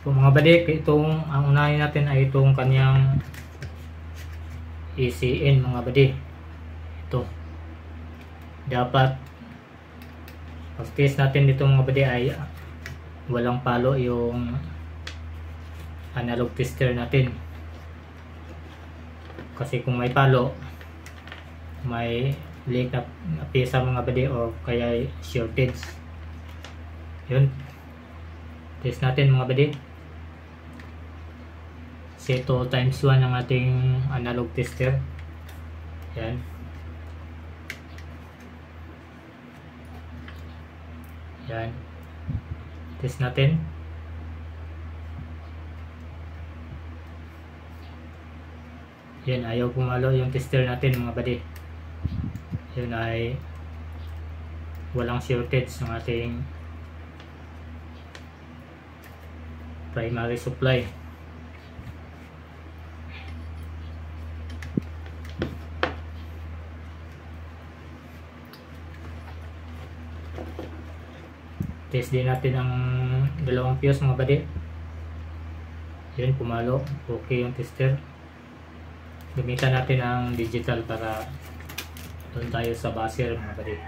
So mga badik, ang unahin natin ay itong kanyang ECN mga badik. Ito. Dapat pag-test natin dito mga badik ay walang palo yung analog tester natin. Kasi kung may palo, may leak na pyesa mga badik o kaya shortage. Yun. Test natin mga badik. Seto times 1 ang ating analog tester. Yan. Yan. Test natin. Yan, ayaw pumalo yung tester natin mga badik. Yun ay walang shortage ng ating primary supply. Test din natin ang dalawang fuse mga badik. Yun, pumalo. Okay yung tester. Gamitan natin ang digital para doon tayo sa buzzer mga badik.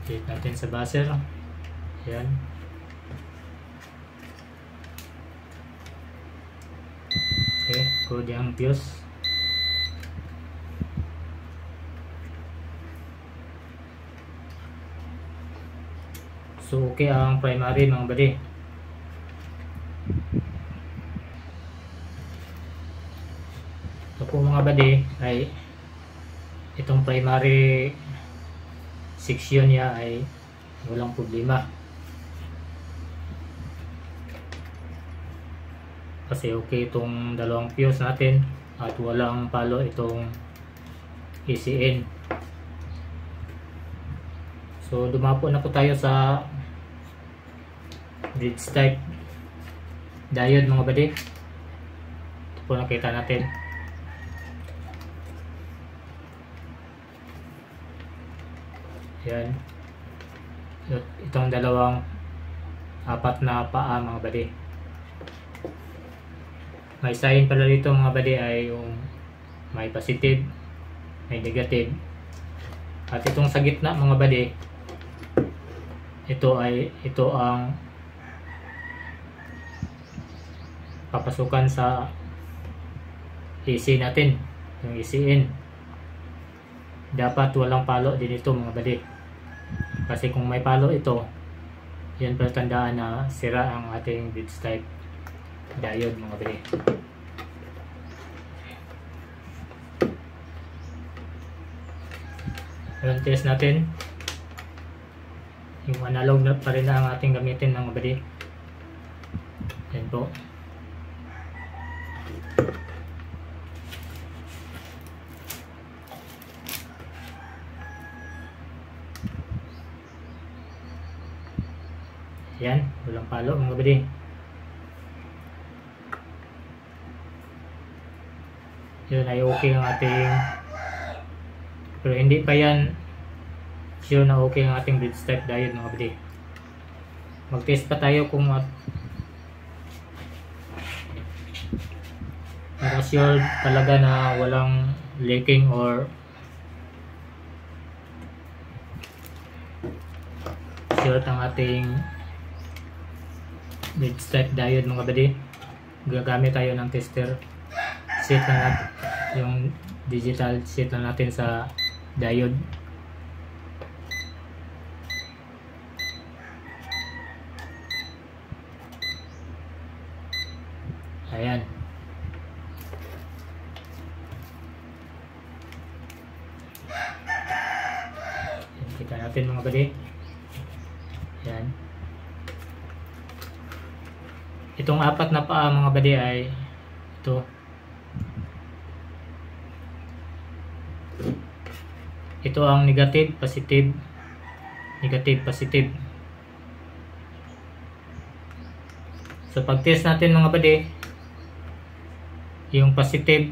Click natin sa buzzer. Yan. Okay, good yung fuse. So okay ang primary mga badik. So po mga badik ay itong primary section niya ay walang problema. Kasi okay itong dalawang fuse natin at walang palo itong ECN. So dumapo na po tayo sa bridge type diode mga badik. Ito po nakita natin. Yan. Itong dalawang apat na paa mga badik. May sign pala dito mga badik ay yung may positive, may negative. At itong sa gitna mga badik, ito ang papasukan sa AC natin, yung ECN. Dapat walang palo din ito mga badik. Kasi kung may palo ito, yan pala tandaan na sira ang ating bridge type diode mga badik. Ayan, test natin. Yung analog na pa rin na ang ating gamitin mga badik. Yan po. Yan, walang palo mga badik. Yun ay okay ang ating, pero hindi pa yan sure na okay ang ating bridge type diode mga badik. Mag-test pa tayo kung para sure talaga na walang leaking or sure ang ating bridge type diode mga badik. Gagamit tayo ng tester. Set na natin yung digital, set na natin sa diode. Ayan. Kita natin mga badik. Ayan. Itong apat na paa mga badik ay ito. Ito ang negative, positive, negative, positive. So pag test natin mga badik, yung positive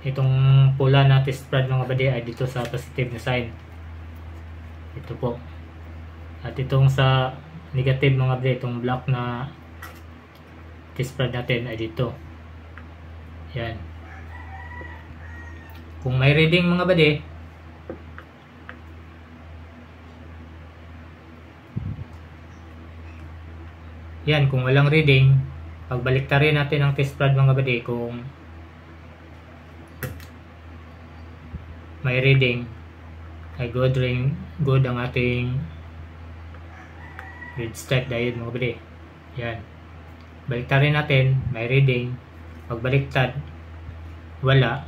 itong pula na test rod mga buddy ay dito sa positive na sign. Ito po. At itong sa negative mga buddy, itong black na test rod natin ay dito. Yan. Kung may reading mga buddy, yan, kung walang reading, pagbaliktarin natin ang test rod mga buddy, kung may reading ay good ang ating grid stripe diode mga buddy. Yan. Baliktarin natin, may reading, pagbaliktad wala,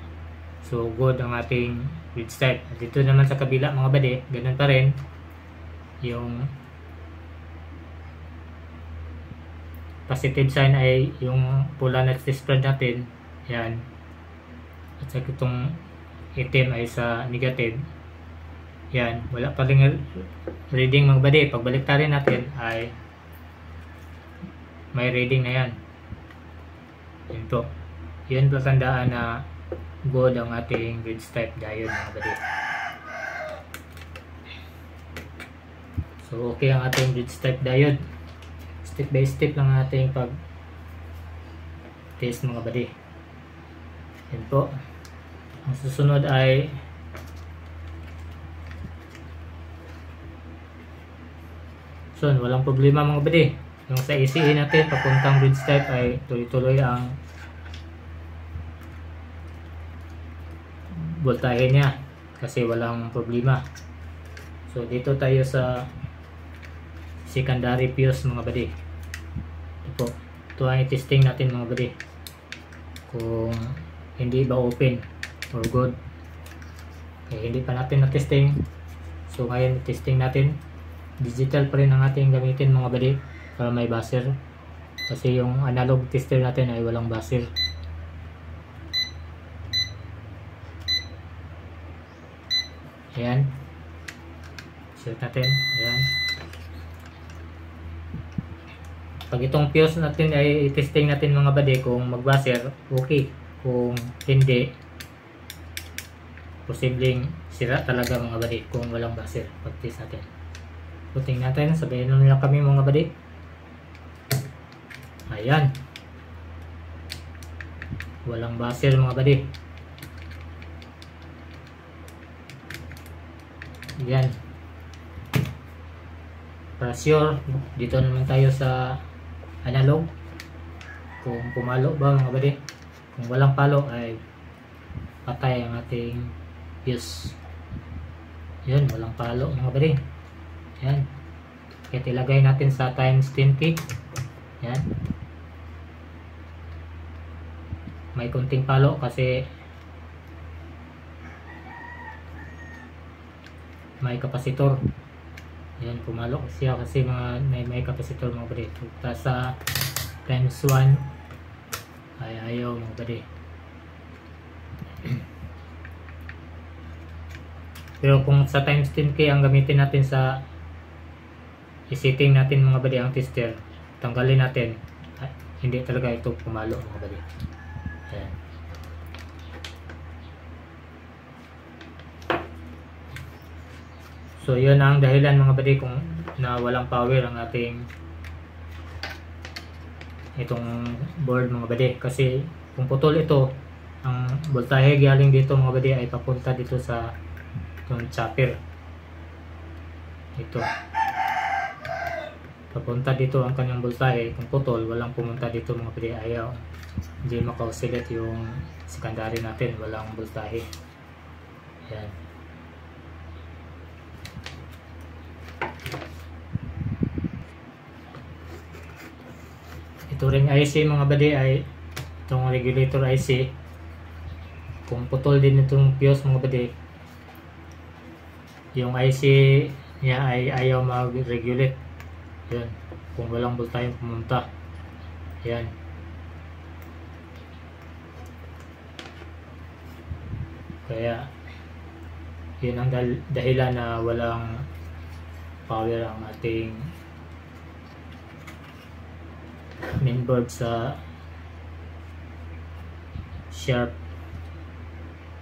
so good ang ating grid stripe. At dito naman sa kabila mga buddy, ganun pa rin, yung positive sign ay yung pula na test rod natin, yan, at sa itong itim ay sa negative. Yan, wala pa rin reading mga buddy. Pagbaliktarin natin ay may reading na yan. Yan po. Yan po tandaan na good ang ating grid stripe diode mga buddy. So okay ang ating grid stripe diode. Step by step lang ating pag test mga buddy. Yan po. Ang susunod ay walang problema mga buddy. Yung sa ECE natin papuntang grid stripe ay tuloy-tuloy ang voltahe niya kasi walang problema. So dito tayo sa secondary fuse mga buddy. Ito ang i-testing natin mga buddy, kung hindi ba open or good. Okay, hindi pa natin na-testing, so ngayon testing natin. Digital pa rin ang ating gamitin mga buddy para may buzzer, kasi yung analog tester natin ay walang buzzer. Ayan, set natin. Ayan. Pag itong fuse natin ay testing natin mga buddy, kung mag-buzzer, okay. Kung hindi, posibleng sira talaga mga buddy kung walang buzzer. Pag-test natin, puting natin, sabihin nila kami mga buddy. Ayan, walang buzzer mga buddy. Ayan, para sure, dito naman tayo sa analog, kung pumalo ba mga buddy. Kung walang palo ay patay ang ating fuse. Yan, walang palo mga buddy. Yan, kaya ilagay natin sa times 10K. Yan, may kunting palo kasi may kapasitor. Yan, pumalo siya kasi may kapasitor mga buddy. Tapos sa times 1 ay ayaw mga buddy. Pero kung sa times 10K ang gamitin natin sa isetting natin mga buddy ang tester, tanggalin natin, hindi talaga ito pumalo mga buddy. Ayan. So yun ang dahilan mga buddy kung na walang power ang ating itong board mga buddy, kasi kung putol ito, ang voltahe galing dito mga buddy ay papunta dito sa itong chopper. Ito papunta dito ang kanyang voltahe. Kung putol, walang pumunta dito mga buddy, ayaw, hindi maka-oscillate yung secondary natin, walang voltahe. Ayan. Ito ring IC mga buddy ay itong regulator IC. Kung putol din itong fuse mga buddy, yung IC niya ay ayaw mag-regulate. Yan, kung walang voltahe pumunta. Yan. Kaya yun ang dahilan na walang power ang ating mainboard sa sharp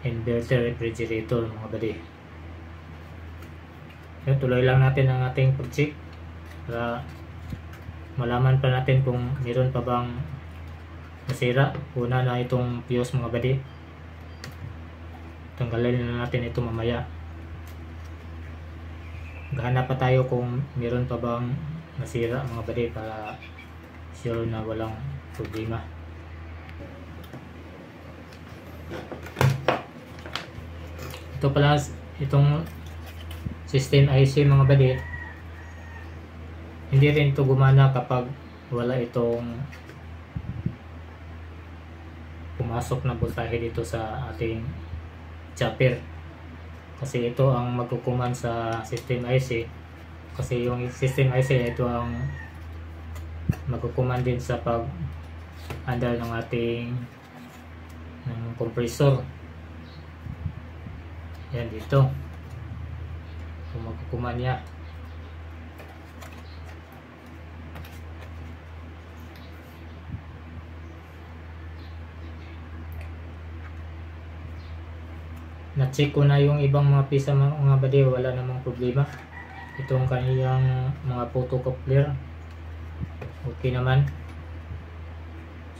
inverter refrigerator mga buddy. Yun, tuloy lang natin ang ating pag-check para malaman pa natin kung meron pa bang nasira. Una na itong fuse mga buddy, tanggalin na natin ito mamaya. Gahanap pa tayo kung meron pa bang nasira mga buddy para sure na walang problema. Ito pala, itong system IC mga buddy, hindi rin ito gumana kapag wala itong pumasok na voltahe dito sa ating chopper, kasi ito ang magkukuman sa system IC. Kasi yung system IC ito ang magkukuman din sa pag andar ng ating compressor. Yan dito kung magkukuman niya. Na-check ko na yung ibang mga pisa mga buddy, wala namang problema. Itong kaniyang mga photocoupler okay naman.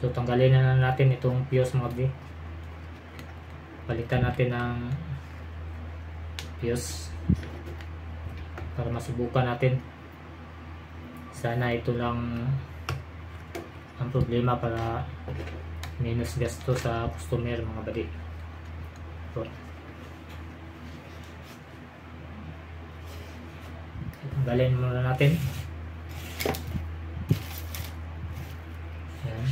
So tanggalin na natin itong fuse mga buddy. Palitan natin ng fuse para masubukan natin. Sana ito lang ang problema para minus gasto sa customer mga buddy. So, tanggalin muna natin. Yan.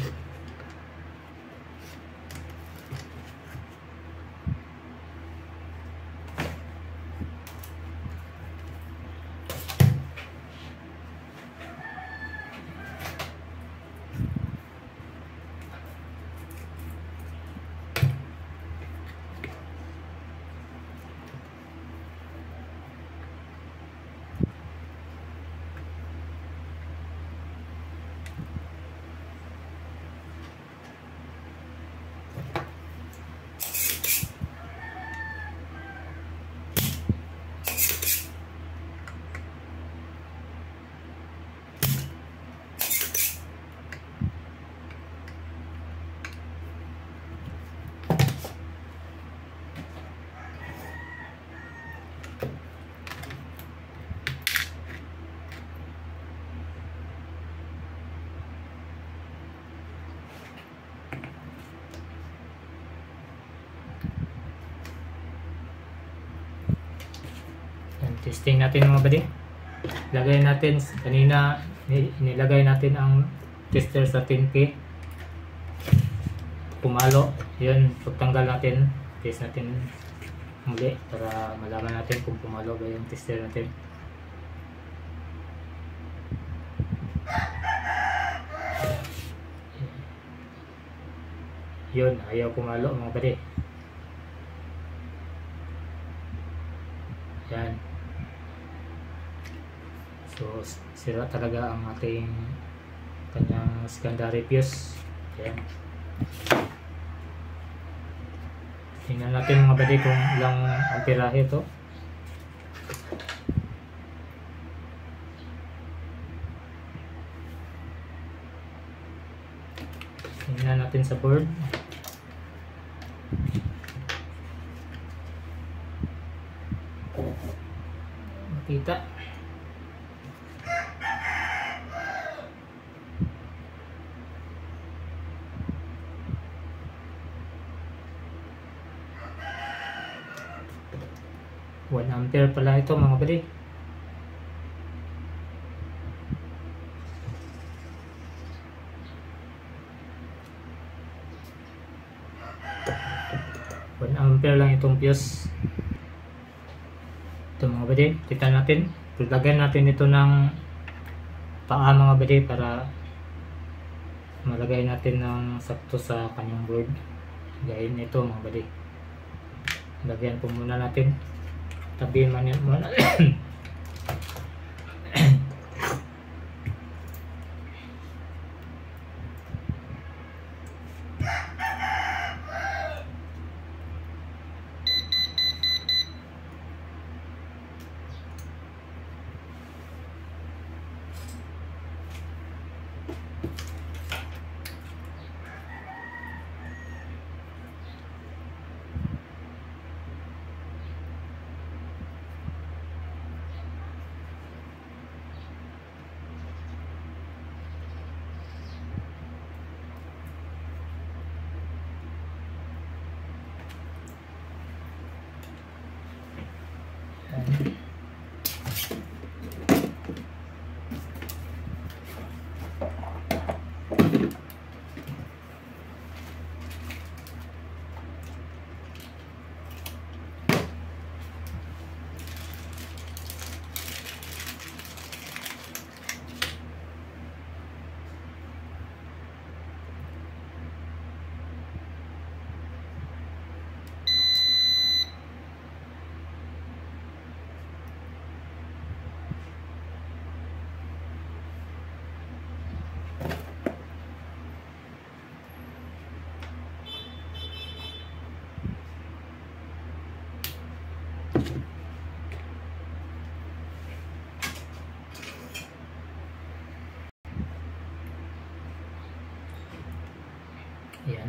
Testing natin mga buddy. Lagay natin, kanina nilagay natin ang tester sa 10K. Pumalo. Yun, pagtanggal natin, test natin muli para malaman natin kung pumalo ba yung tester natin. Yun, ayaw pumalo mga buddy. Yan. So, sira talaga ang ating kanyang secondary fuse. Ayan. Tingnan natin mga buddy kung ilang amperahe ito. Tingnan natin sa board. Makita. One ampere pala ito mga buddy. One ampere lang itong fuse. Ito mga buddy, kita natin. Lagyan natin ito ng paa mga buddy para malagay natin ng sakto sa kanyang board. Gayin ito mga buddy. Lagyan po muna natin. Tabihin man yun muna.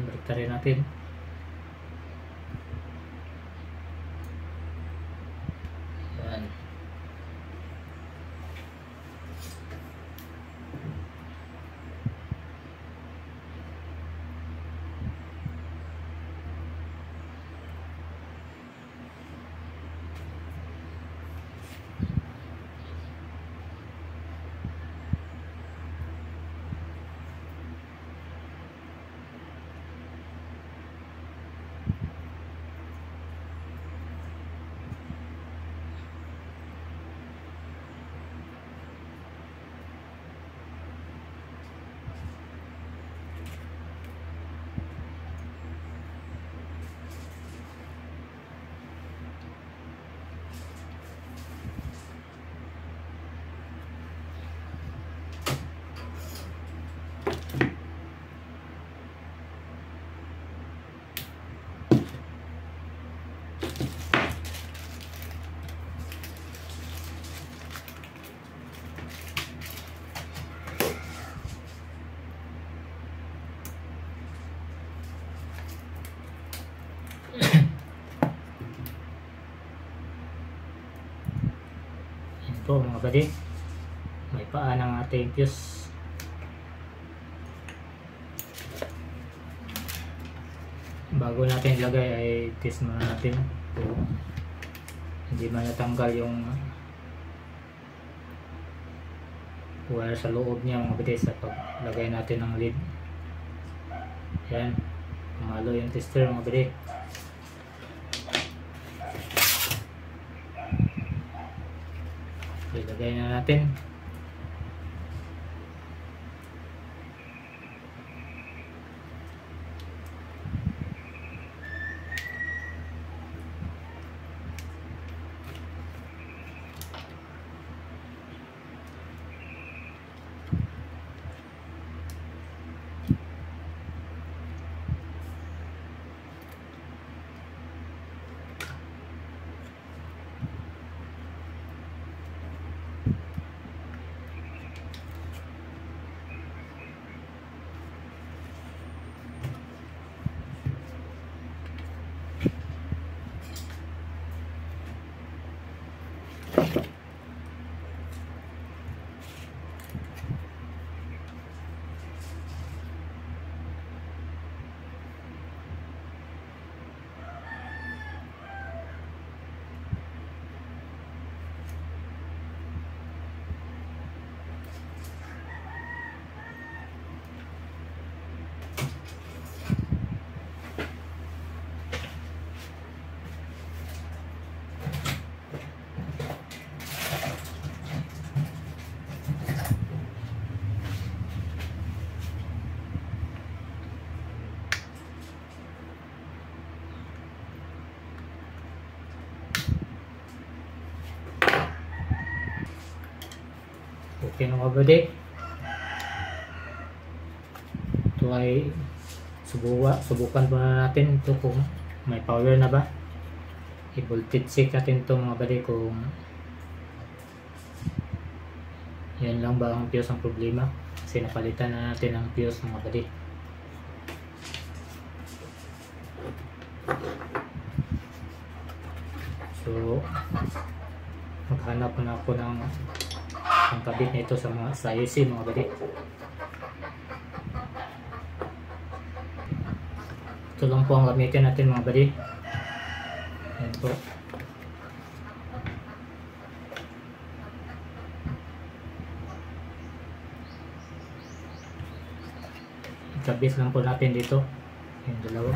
Yan, balik rin natin. Yan. Ito mga buddy, may paa ng ating fuse. Bago natin ilagay ay test muna natin kung hindi man natanggal yung wire sa loob niya mga buddy sa paglagay natin ng lead. Yan, pumalo yung tester mga buddy. Ilagay na natin. Okay mga buddy, ito ay subukan po na natin ito kung may power na ba. I-voltage check natin ito mga buddy kung yan lang ba ang fuse ang problema, kasi napalitan na natin ang fuse mga buddy. So maghanap na ako ng ang kabit nito sa AC mga buddy. Ito lang po ang gamitin natin mga buddy. Yan po. Kabit lang po natin dito yung dalawa,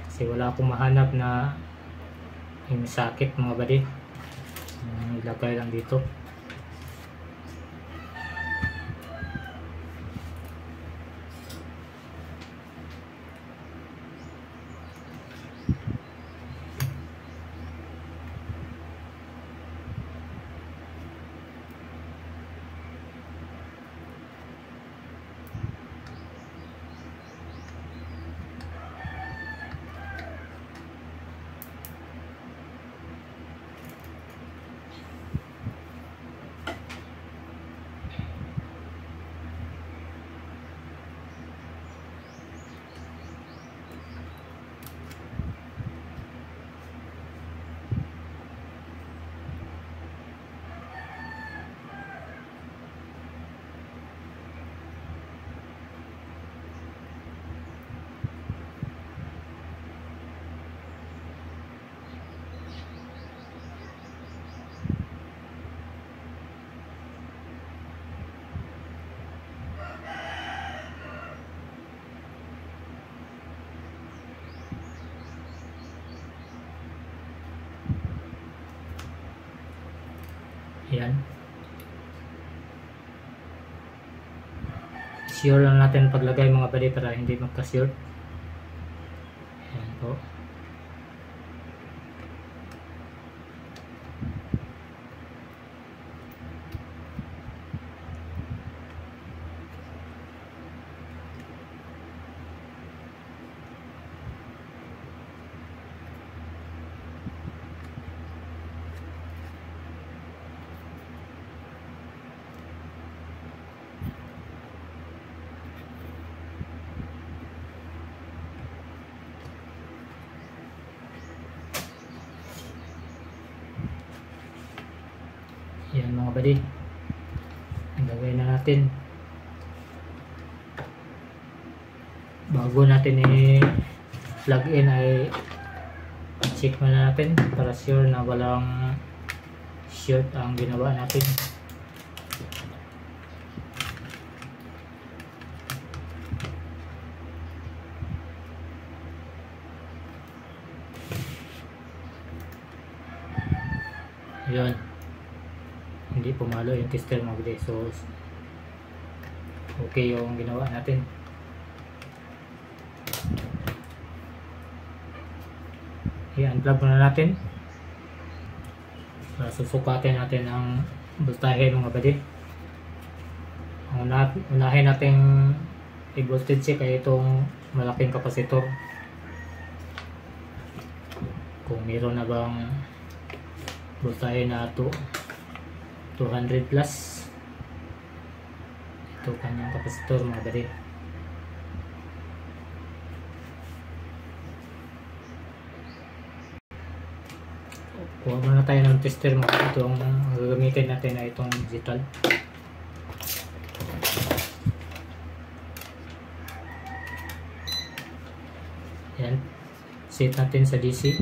kasi wala akong mahanap na yung socket mga buddy. Ilagay lang dito. Yan. Sure lang natin paglagay mga buddy para hindi magka-short. Yan po. Yan mga buddy, ilagay na natin. Bago natin i-plug in ay check muna natin para sure na walang short ang ginawa natin. Yun, hindi pumalo yung tester mga buddy, so okay yung ginawa natin. I-unplug muna natin para susukatin natin ang voltahe mga buddy. Ang unahin natin i-voltage check ay itong malaking kapasitor, kung meron na bang voltahe na 200 plus. Ito kanyang kapasitor mga buddy. Kuha muna tayo ng tester mga buddy. Itong gagamitin natin na itong digital. Yan, set natin sa DC.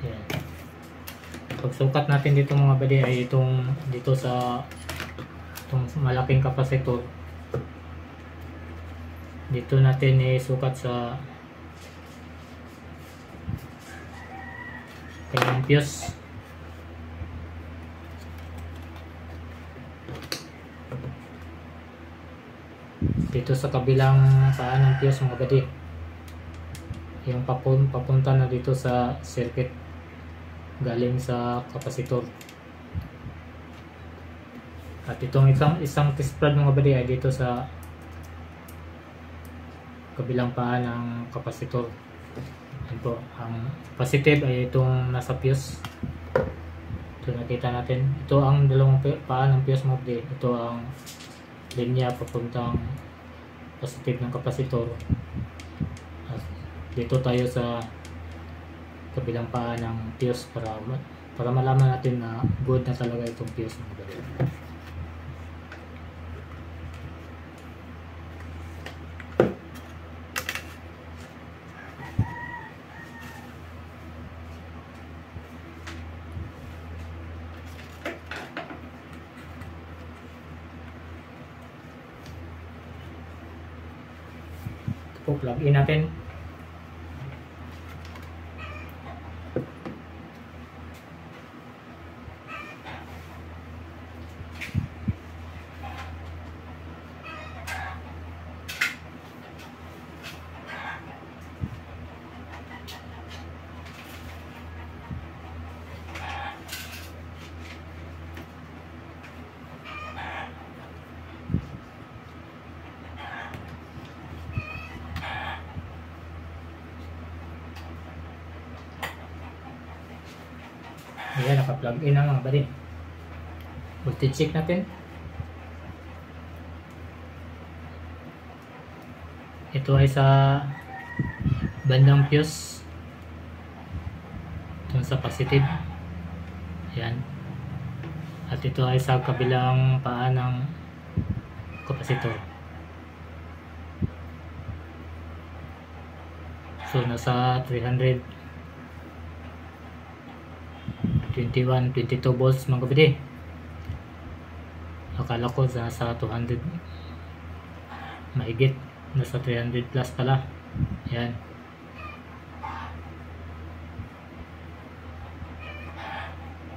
Yan. Pagsukat natin dito mga buddy ay itong dito sa itong malaking kapasitor. Dito natin isukat sa kanyang fuse. Dito sa kabilang paa ng fuse mga buddy, yung papunta na dito sa circuit galing sa kapasitor. At itong isang test pad mga buddy ay dito sa kabilang paa ng kapasitor. Yan po, ang positive ay itong nasa fuse. Ito nakita natin, ito ang dalawang paa ng fuse mga buddy. Ito ang linya papuntang positive ng kapasitor. At dito tayo sa kabilang paa ng fuse para malaman natin na good na talaga itong fuse ng buddy. Ito, plug in natin. Ayan, naka-plug in na mga buddy. Voltage check natin. Ito ay sa bandang fuse. Ito sa positive. Ayan. At ito ay sa kabilang paa ng kapasitor. So nasa 321-22 volts mga kapatid. Akala ko nasa 200, mahigit, nasa 300 plus pala. Ayan.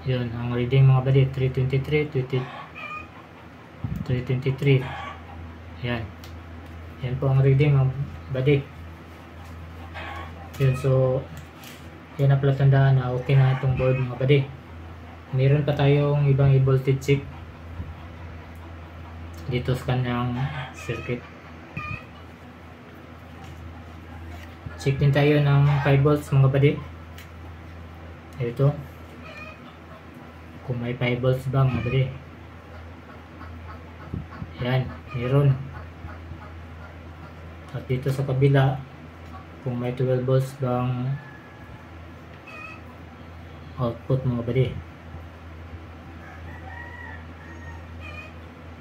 Yun, ang reading mga buddy, 323. Yan. Yan po ang reading mga buddy. Yun, so yan na pala tandaan na okay na itong board mga buddy. Meron pa tayong ibang i-voltage check dito sa kanyang circuit. Check din tayo ng 5 volts mga buddy. Ito, kung may 5 volts ba mga buddy. Yan, meron. At dito sa kabila, kung may 12 volts bang output mga buddy.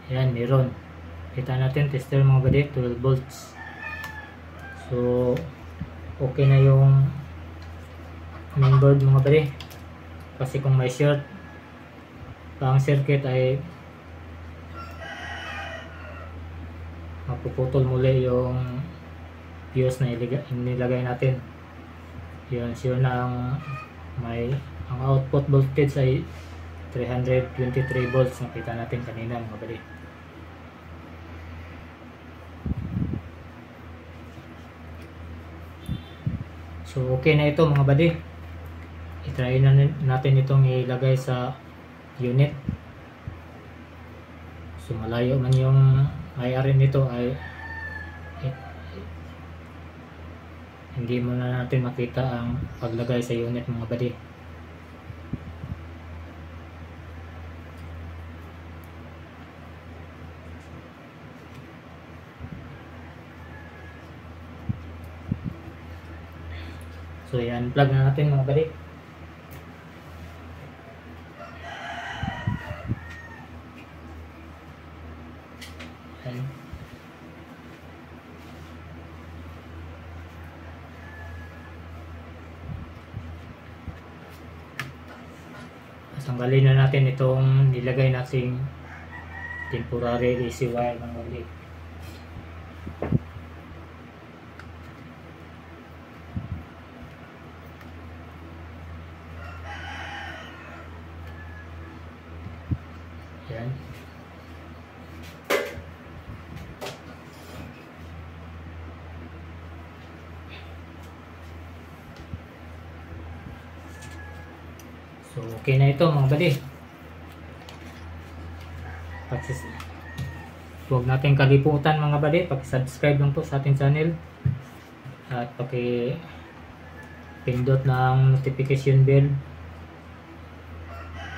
Yan, meron. Kita natin, tester mga buddy, 12 volts. So, okay na yung mainboard mga buddy. Kasi kung may short pa ang circuit ay mapuputol muli yung fuse na inilagay natin. Yun, sure na ang output voltage ay 323 volts. Nakita natin kanina mga buddy. So okay na ito mga buddy. I-try na natin itong ilagay sa unit. So malayo man yung IR nito ay hindi mo na natin makita ang paglagay sa unit mga buddy. So yan, plug na natin mga buddy. Yan. Tanggalin na natin itong nilagay nating temporary AC wire mga buddy. Yan. So okay na ito mga buddy. Huwag natin kalimutan mga buddy, paki-subscribe lang po sa ating channel at paki-pindot ng notification bell.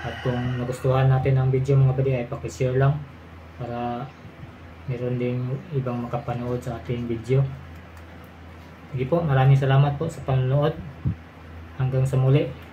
At kung nagustuhan natin ang video mga buddy ay paki-share lang para meron ding ibang makapanood sa ating video. Sige po, maraming salamat po sa panonood. Hanggang sa muli.